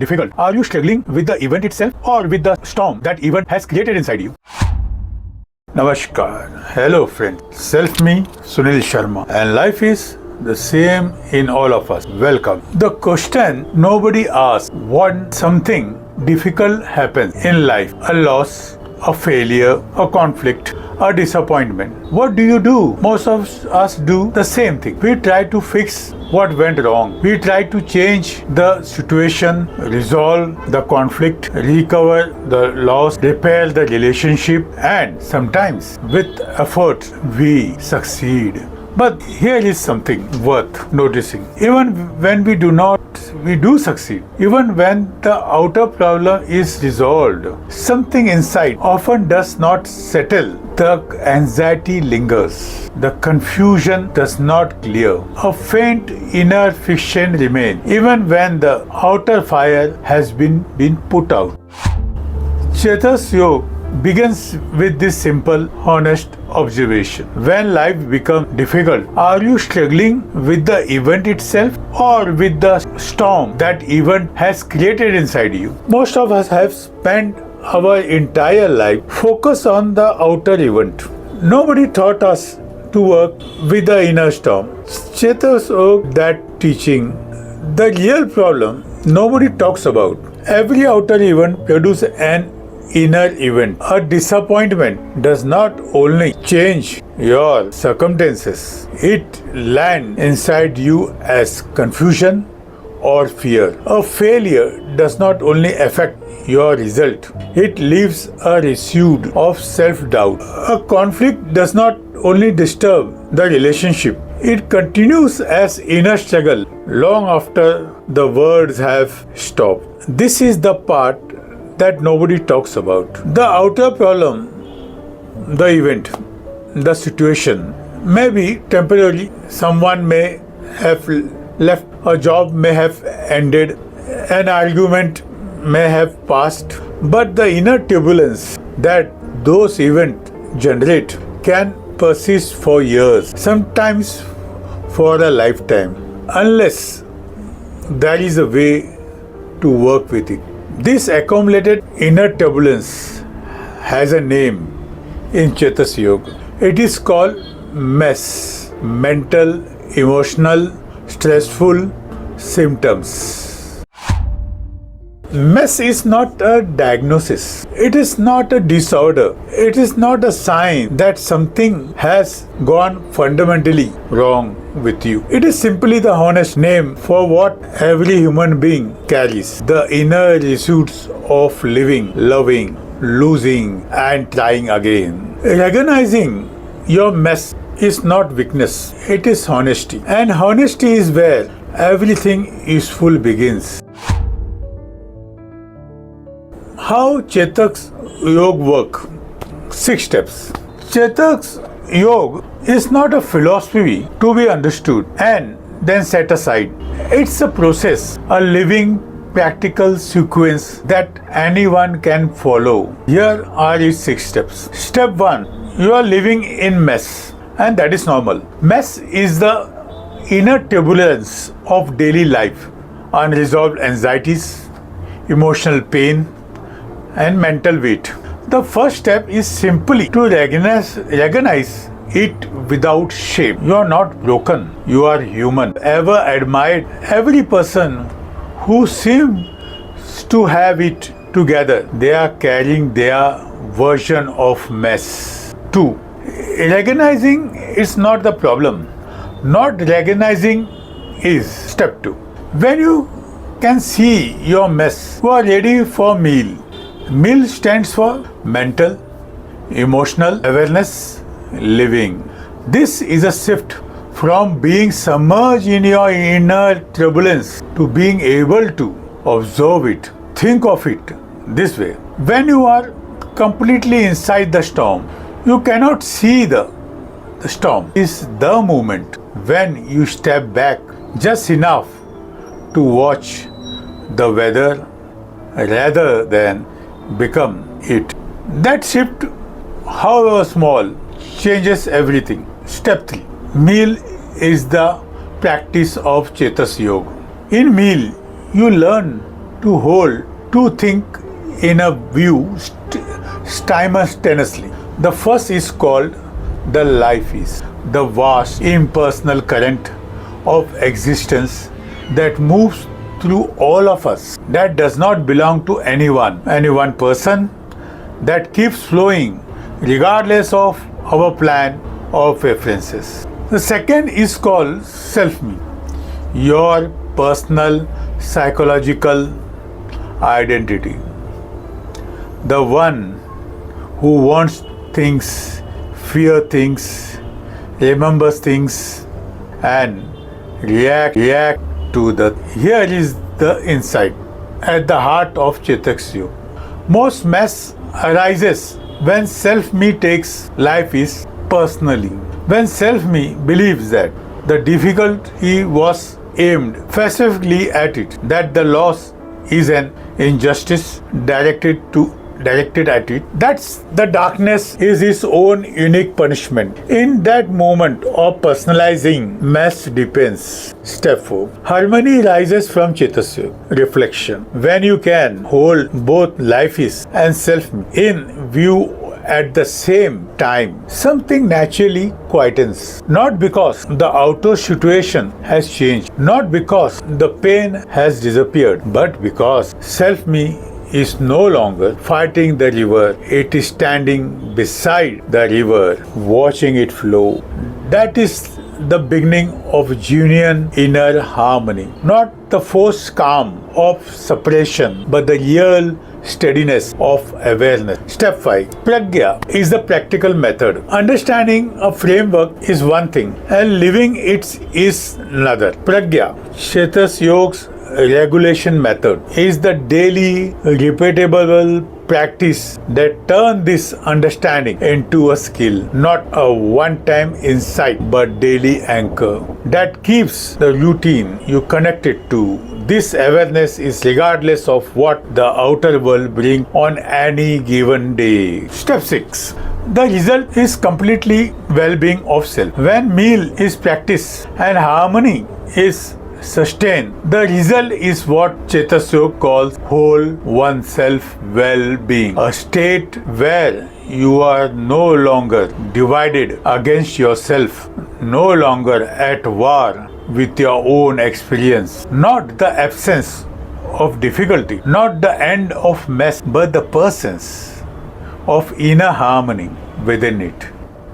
difficult? Are you struggling with the event itself or with the storm that event has created inside you? Namaskar. Hello friends. Self-me, Sunil Sharma. And life is the same in all of us. Welcome. The question nobody asks, when something difficult happens in life, a loss, a failure, a conflict, a disappointment, what do? Most of us do the same thing. We try to fix what went wrong. We try to change the situation, resolve the conflict, recover the loss, repair the relationship, and sometimes with effort we succeed. But here is something worth noticing. Even when we do succeed. Even when the outer problem is resolved, something inside often does not settle. The anxiety lingers. The confusion does not clear. A faint inner friction remains, even when the outer fire has been put out. Chetasyog begins with this simple, honest observation. When life becomes difficult, are you struggling with the event itself or with the storm that event has created inside you? Most of us have spent our entire life focused on the outer event. Nobody taught us to work with the inner storm. Chetasyog that teaching. The real problem nobody talks about. Every outer event produces an inner event. A disappointment does not only change your circumstances, it lands inside you as confusion or fear. A failure does not only affect your result, it leaves a residue of self-doubt. A conflict does not only disturb the relationship, it continues as inner struggle long after the words have stopped. This is the part that nobody talks about. The outer problem, the event, the situation may be temporary. Someone may have left, a job may have ended, an argument may have passed, but the inner turbulence that those events generate can persist for years, sometimes for a lifetime, unless there is a way to work with it. This accumulated inner turbulence has a name in Chetasyog. It is called mess, mental, emotional, stressful symptoms. Mess is not a diagnosis. It is not a disorder. It is not a sign that something has gone fundamentally wrong with you. It is simply the honest name for what every human being carries. The inner residues of living, loving, losing, and trying again. Recognizing your mess is not weakness. It is honesty. And honesty is where everything useful begins. How Chetasyog work? 6 steps. Chetasyog is not a philosophy to be understood and then set aside. It's a process, a living, practical sequence that anyone can follow. Here are its 6 steps. Step 1. You are living in mess, and that is normal. Mess is the inner turbulence of daily life, unresolved anxieties, emotional pain, and mental weight. The first step is simply to recognize it without shame. You are not broken. You are human. Ever admired every person who seems to have it together? They are carrying their version of mess. 2. Recognizing is not the problem. Not recognizing is step 2. When you can see your mess, you are ready for meal. MEAL stands for mental, emotional awareness, living. This is a shift from being submerged in your inner turbulence to being able to observe it. Think of it this way. When you are completely inside the storm, you cannot see the storm. It's the moment when you step back just enough to watch the weather rather than become it. That shift, however small, changes everything. Step 3. MEAL is the practice of Chetasyog. In MEAL, you learn to hold, to think in a view simultaneously. The first is called the life is, the vast impersonal current of existence that moves through all of us, that does not belong to any one person, that keeps flowing regardless of our plan or preferences. The second is called self-me, your personal psychological identity, the one who wants things, fear things, remembers things, and react to the. Here is the insight at the heart of Chetasyog. Most mess arises when self-me takes life is personally. When self-me believes that the difficulty was aimed specifically at it, that the loss is an injustice directed at it, that's the darkness is its own unique punishment. In that moment of personalizing, mess depends. Step 4. Harmony rises from Chetasyog, reflection. When you can hold both life is and self in view at the same time, something naturally quietens. Not because the outer situation has changed, not because the pain has disappeared, but because self-me is no longer fighting the river, it is standing beside the river, watching it flow. That is the beginning of genuine inner harmony. Not the forced calm of separation, but the real steadiness of awareness. Step 5. Pragya is the practical method. Understanding a framework is one thing and living it is another. Pragya, Chetasyog's regulation method, is the daily repeatable practice that turns this understanding into a skill, not a one-time insight but daily anchor that keeps the routine you connected to. This awareness is regardless of what the outer world brings on any given day. Step 6. The result is completely well-being of self. When meal is practiced and harmony is sustained, the result is what Chetasyog calls whole oneself well-being, a state where you are no longer divided against yourself, no longer at war with your own experience, not the absence of difficulty, not the end of mess, but the presence of inner harmony within it.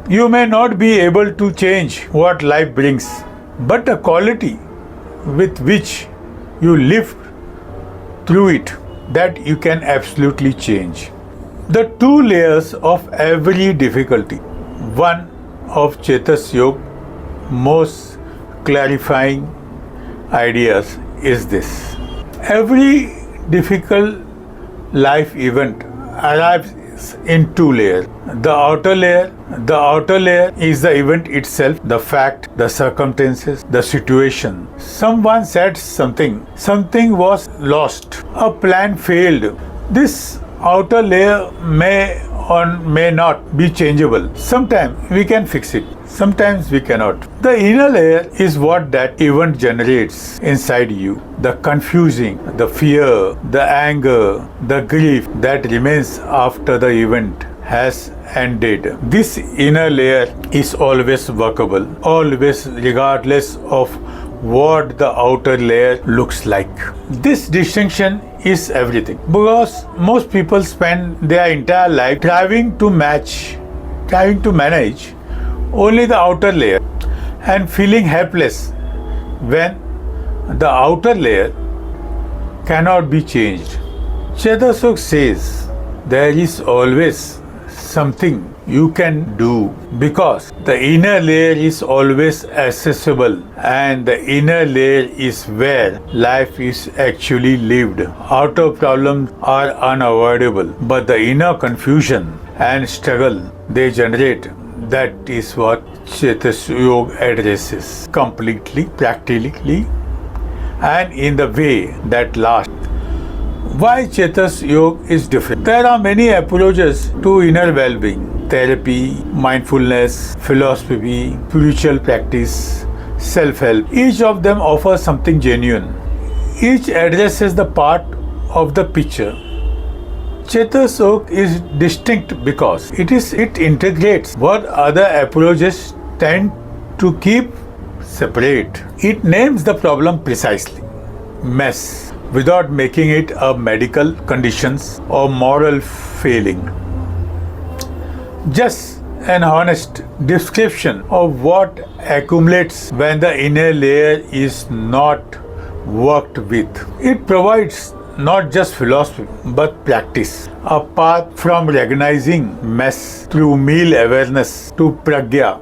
You may not be able to change what life brings, but the quality with which you live through it, that you can absolutely change. The two layers of every difficulty. One of Chetasyog most clarifying ideas is this. Every difficult life event arrives in two layers. The outer layer is the event itself, the fact, the circumstances, the situation. Someone said something was lost, a plan failed. This outer layer may or may not be changeable. Sometimes we can fix it, sometimes we cannot. The inner layer is what that event generates inside you. The confusing, the fear, the anger, the grief that remains after the event has ended. This inner layer is always workable, always regardless of what the outer layer looks like. This distinction is everything, because most people spend their entire life trying to manage only the outer layer and feeling helpless when the outer layer cannot be changed. Chetasyog says there is always something you can do, because the inner layer is always accessible, and the inner layer is where life is actually lived. Outer problems are unavoidable, but the inner confusion and struggle they generate, that is what Chetasyog addresses completely, practically, and in the way that lasts. Why Chetasyog is different? There are many approaches to inner well-being: therapy, mindfulness, philosophy, spiritual practice, self-help. Each of them offers something genuine. Each addresses the part of the picture. Chetasyog is distinct because it integrates what other approaches tend to keep separate. It names the problem precisely, mess, without making it a medical condition or moral failing. Just an honest description of what accumulates when the inner layer is not worked with. It provides not just philosophy but practice, a path from recognizing mess through meal awareness to pragya,